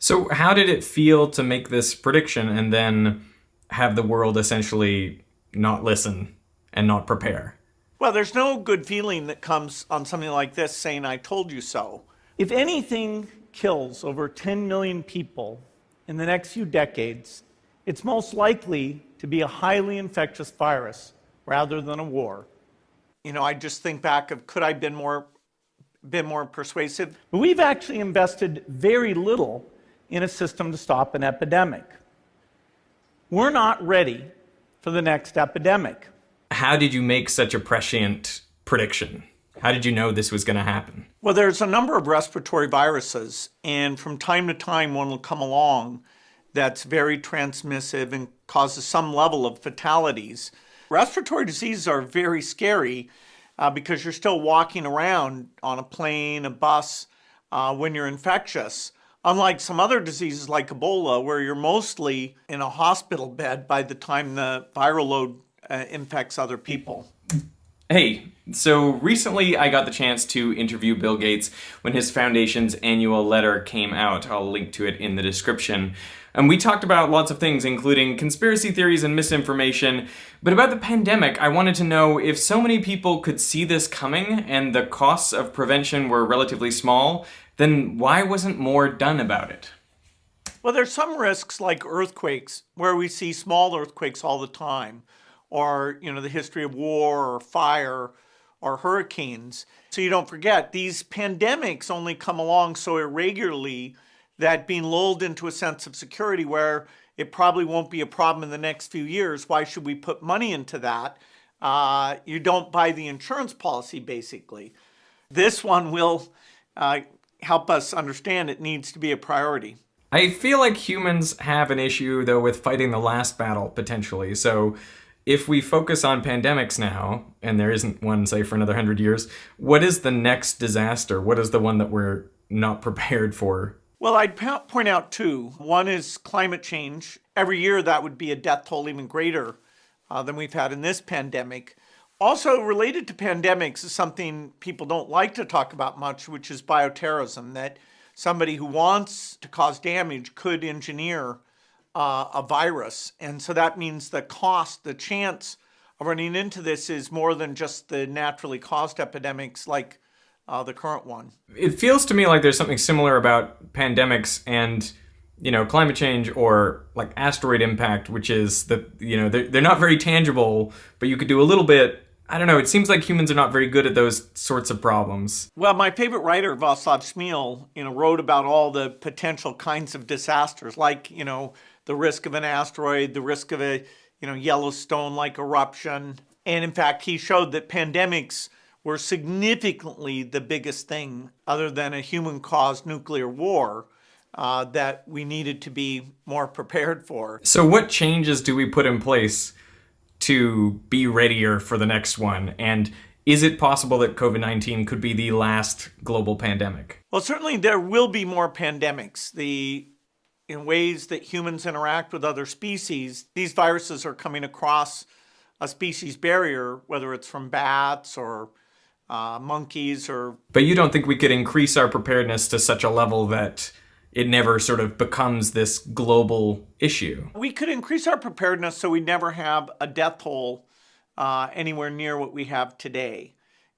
So how did it feel to make this prediction and then have the world essentially not listen and not prepare? Well, there's no good feeling that comes on something like this saying, I told you so. If anything kills over 10 million people in the next few decades, it's most likely to be a highly infectious virus rather than a war. I just think back of could I have been more persuasive? But we've actually invested very little in a system to stop an epidemic. We're not ready for the next epidemic. How did you make such a prescient prediction? How did you know this was going to happen? Well, there's a number of respiratory viruses, and from time to time one will come along that's very transmissive and causes some level of fatalities. Respiratory diseases are very scary because you're still walking around on a plane, a bus, when you're infectious. Unlike some other diseases like Ebola, where you're mostly in a hospital bed by the time the viral load infects other people. Hey, so recently I got the chance to interview Bill Gates when his foundation's annual letter came out. I'll link to it in the description. And we talked about lots of things, including conspiracy theories and misinformation. But about the pandemic, I wanted to know if so many people could see this coming and the costs of prevention were relatively small, then why wasn't more done about it? Well, there's some risks like earthquakes, where we see small earthquakes all the time, or the history of war or fire or hurricanes. So you don't forget, these pandemics only come along so irregularly that being lulled into a sense of security where it probably won't be a problem in the next few years, why should we put money into that? You don't buy the insurance policy, basically. This one will help us understand it needs to be a priority. I feel like humans have an issue, though, with fighting the last battle, potentially. So if we focus on pandemics now, and there isn't one, say, for another 100 years, what is the next disaster? What is the one that we're not prepared for? Well, I'd point out two. One is climate change. Every year that would be a death toll even greater than we've had in this pandemic. Also related to pandemics is something people don't like to talk about much, which is bioterrorism, that somebody who wants to cause damage could engineer a virus. And so that means the cost, the chance of running into this is more than just the naturally caused epidemics like the current one. It feels to me like there's something similar about pandemics and, climate change or like asteroid impact, which is that, they're not very tangible, but you could do a little bit. I don't know. It seems like humans are not very good at those sorts of problems. Well, my favorite writer, Václav Smil, wrote about all the potential kinds of disasters, like, the risk of an asteroid, the risk of a, Yellowstone-like eruption. And in fact, he showed that pandemics were significantly the biggest thing other than a human-caused nuclear war that we needed to be more prepared for. So what changes do we put in place to be readier for the next one? And is it possible that COVID-19 could be the last global pandemic? Well, certainly there will be more pandemics. In ways that humans interact with other species, these viruses are coming across a species barrier, whether it's from bats or monkeys or... But you don't think we could increase our preparedness to such a level that it never sort of becomes this global issue? We could increase our preparedness so we never have a death toll anywhere near what we have today.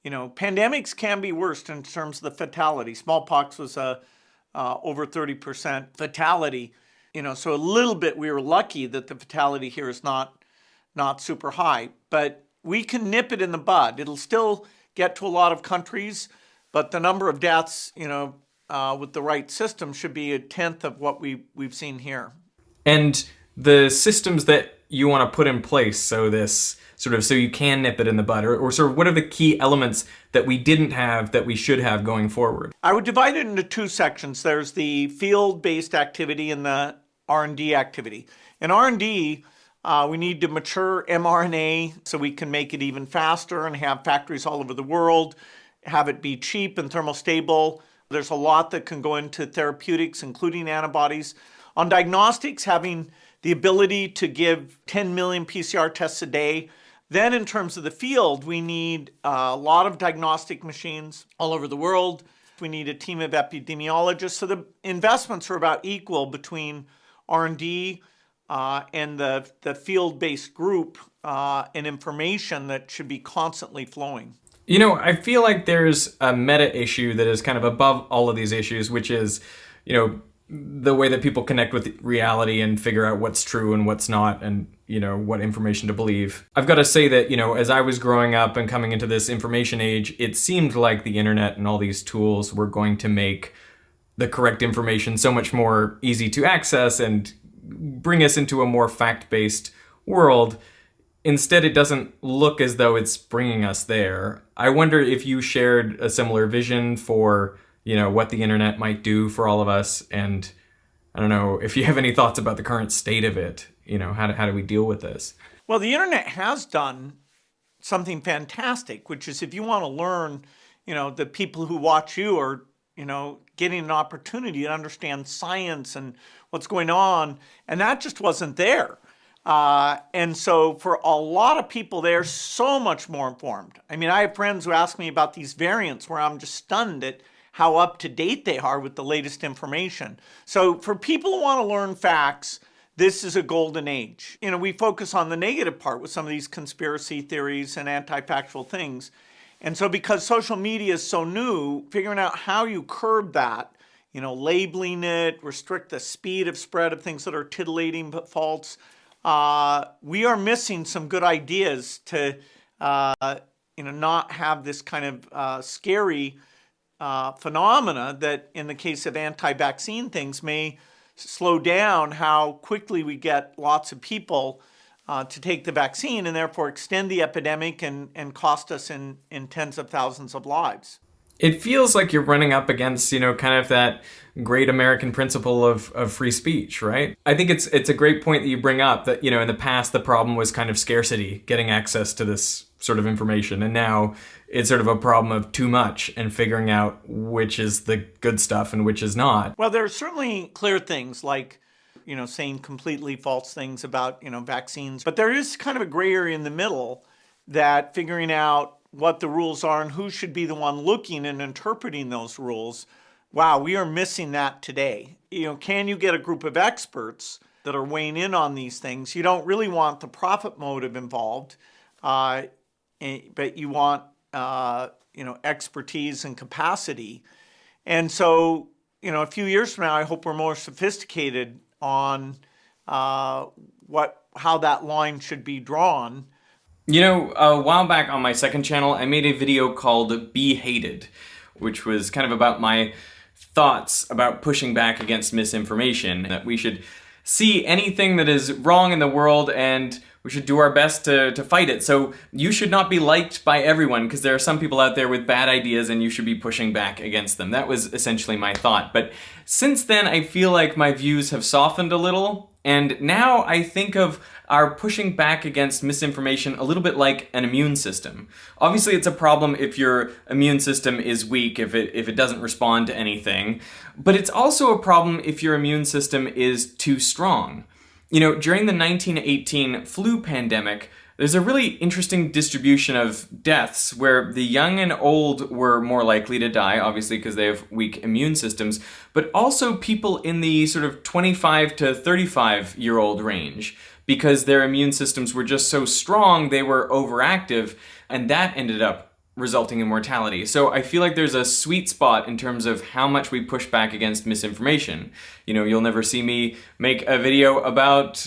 Pandemics can be worse in terms of the fatality. Smallpox was over 30% fatality. So a little bit we were lucky that the fatality here is not super high. But we can nip it in the bud. It'll still get to a lot of countries, but the number of deaths, with the right system should be a tenth of what we've seen here. And the systems that you want to put in place so you can nip it in the bud, or sort of what are the key elements that we didn't have that we should have going forward? I would divide it into two sections. There's the field-based activity and the R&D activity. In R&D, we need to mature mRNA so we can make it even faster and have factories all over the world, have it be cheap and thermostable. There's a lot that can go into therapeutics, including antibodies. On diagnostics, having the ability to give 10 million PCR tests a day. Then in terms of the field, we need a lot of diagnostic machines all over the world, We need a team of epidemiologists. So the investments are about equal between R&D and the field-based group and information that should be constantly flowing. You know, I feel like there's a meta issue that is kind of above all of these issues, which is, you know, the way that people connect with reality and figure out what's true and what's not, and, you know, what information to believe. I've got to say that, you know, as I was growing up and coming into this information age, it seemed like the internet and all these tools were going to make the correct information so much more easy to access and bring us into a more fact-based world. Instead, it doesn't look as though it's bringing us there. I wonder if you shared a similar vision for, you know, what the internet might do for all of us. And I don't know if you have any thoughts about the current state of it. You know, how do we deal with this? Well, the internet has done something fantastic, which is if you want to learn, you know, the people who watch you are, you know, getting an opportunity to understand science and what's going on. And that just wasn't there. And so for a lot of people, they're so much more informed. I mean, I have friends who ask me about these variants where I'm just stunned at how up to date they are with the latest information. So for people who want to learn facts, this is a golden age. You know, we focus on the negative part with some of these conspiracy theories and anti-factual things. And so because social media is so new, figuring out how you curb that, you know, labeling it, restrict the speed of spread of things that are titillating but false, we are missing some good ideas to, you know, not have this kind of scary phenomena that in the case of anti-vaccine things may slow down how quickly we get lots of people to take the vaccine and therefore extend the epidemic and cost us in tens of thousands of lives. It feels like you're running up against, you know, kind of that great American principle of free speech, right? I think it's a great point that you bring up that, you know, in the past, the problem was kind of scarcity, getting access to this sort of information. And now it's sort of a problem of too much and figuring out which is the good stuff and which is not. Well, there are certainly clear things like, you know, saying completely false things about, you know, vaccines. But there is kind of a gray area in the middle that figuring out what the rules are and who should be the one looking and interpreting those rules. Wow, we are missing that today. You know, can you get a group of experts that are weighing in on these things? You don't really want the profit motive involved, but you want, you know, expertise and capacity. And so, you know, a few years from now, I hope we're more sophisticated on how that line should be drawn. You know, a while back on my second channel, I made a video called Be Hated, which was kind of about my thoughts about pushing back against misinformation, that we should see anything that is wrong in the world and we should do our best to fight it. So you should not be liked by everyone because there are some people out there with bad ideas and you should be pushing back against them. That was essentially my thought. But since then, I feel like my views have softened a little. And now I think of our pushing back against misinformation a little bit like an immune system. Obviously, it's a problem if your immune system is weak, if it doesn't respond to anything. But it's also a problem if your immune system is too strong. You know, during the 1918 flu pandemic, there's a really interesting distribution of deaths where the young and old were more likely to die, obviously because they have weak immune systems, but also people in the sort of 25 to 35-year-old range because their immune systems were just so strong, they were overactive, and that ended up resulting in mortality. So I feel like there's a sweet spot in terms of how much we push back against misinformation. You know, you'll never see me make a video about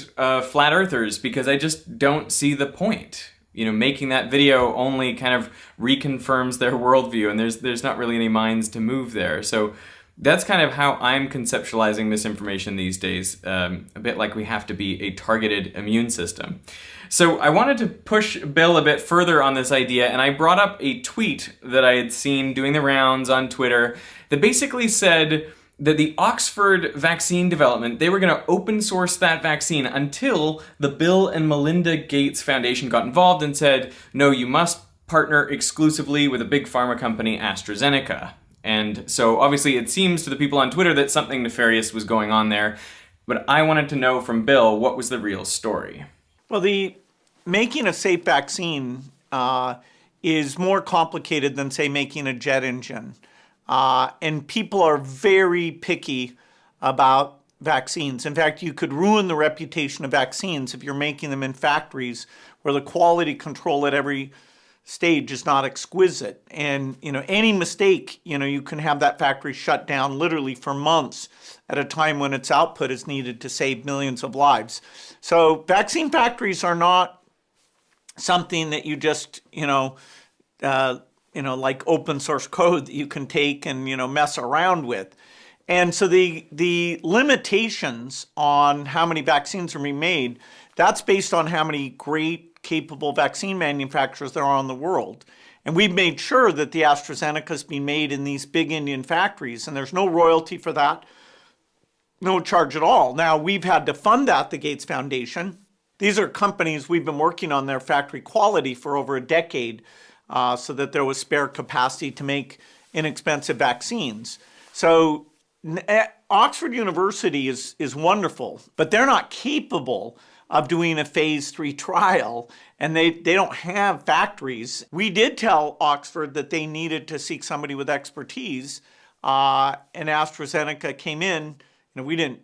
flat earthers because I just don't see the point. You know, making that video only kind of reconfirms their worldview, and there's not really any minds to move there. So that's kind of how I'm conceptualizing misinformation these days, a bit like we have to be a targeted immune system. So I wanted to push Bill a bit further on this idea, and I brought up a tweet that I had seen doing the rounds on Twitter that basically said that the Oxford vaccine development, they were going to open source that vaccine until the Bill and Melinda Gates Foundation got involved and said, no, you must partner exclusively with a big pharma company, AstraZeneca. And so obviously it seems to the people on Twitter that something nefarious was going on there, but I wanted to know from Bill, what was the real story? Well, making a safe vaccine is more complicated than, say, making a jet engine. And people are very picky about vaccines. In fact, you could ruin the reputation of vaccines if you're making them in factories where the quality control at every stage is not exquisite. And, any mistake, you can have that factory shut down literally for months at a time when its output is needed to save millions of lives. So vaccine factories are not something that you just, like open source code that you can take and, mess around with. And so the limitations on how many vaccines are being made, that's based on how many great, capable vaccine manufacturers there are in the world. And we've made sure that the AstraZeneca is being made in these big Indian factories, and there's no royalty for that, no charge at all. Now, we've had to fund that, the Gates Foundation. These are companies we've been working on their factory quality for over a decade, so that there was spare capacity to make inexpensive vaccines. So Oxford University is wonderful, but they're not capable of doing a phase 3 trial, and they don't have factories. We did tell Oxford that they needed to seek somebody with expertise, and AstraZeneca came in. We didn't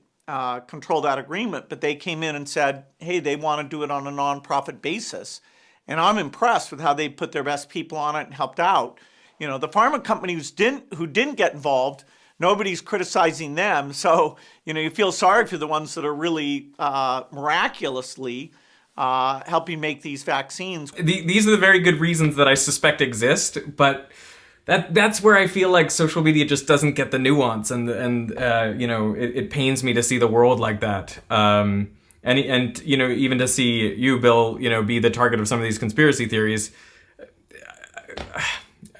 control that agreement, but they came in and said, hey, they want to do it on a nonprofit basis. And I'm impressed with how they put their best people on it and helped out. The pharma companies who didn't get involved, nobody's criticizing them. So, you feel sorry for the ones that are really miraculously helping make these vaccines. These are the very good reasons that I suspect exist, but that's where I feel like social media just doesn't get the nuance, and it pains me to see the world like that. And even to see you, Bill, be the target of some of these conspiracy theories.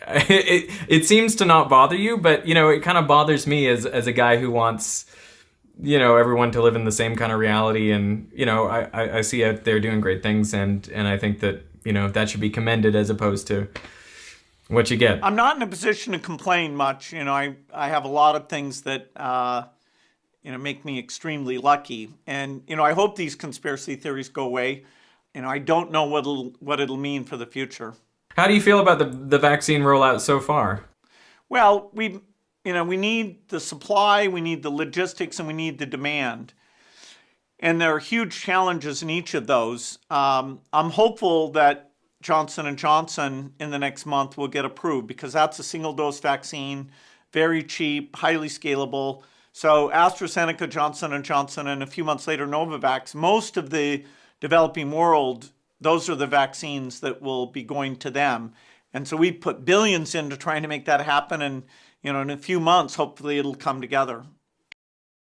It seems to not bother you, but it kind of bothers me as a guy who wants everyone to live in the same kind of reality, and I see out there doing great things, and I think that that should be commended as opposed to what you get. I'm not in a position to complain much. I have a lot of things that make me extremely lucky, and I hope these conspiracy theories go away. I don't know what it'll mean for the future. How do you feel about the vaccine rollout so far? Well, we need the supply, we need the logistics, and we need the demand. And there are huge challenges in each of those. I'm hopeful that Johnson & Johnson in the next month will get approved, because that's a single-dose vaccine, very cheap, highly scalable. So AstraZeneca, Johnson & Johnson, and a few months later Novavax, most of the developing world, those are the vaccines that will be going to them. And so we put billions into trying to make that happen. And, in a few months, hopefully it'll come together.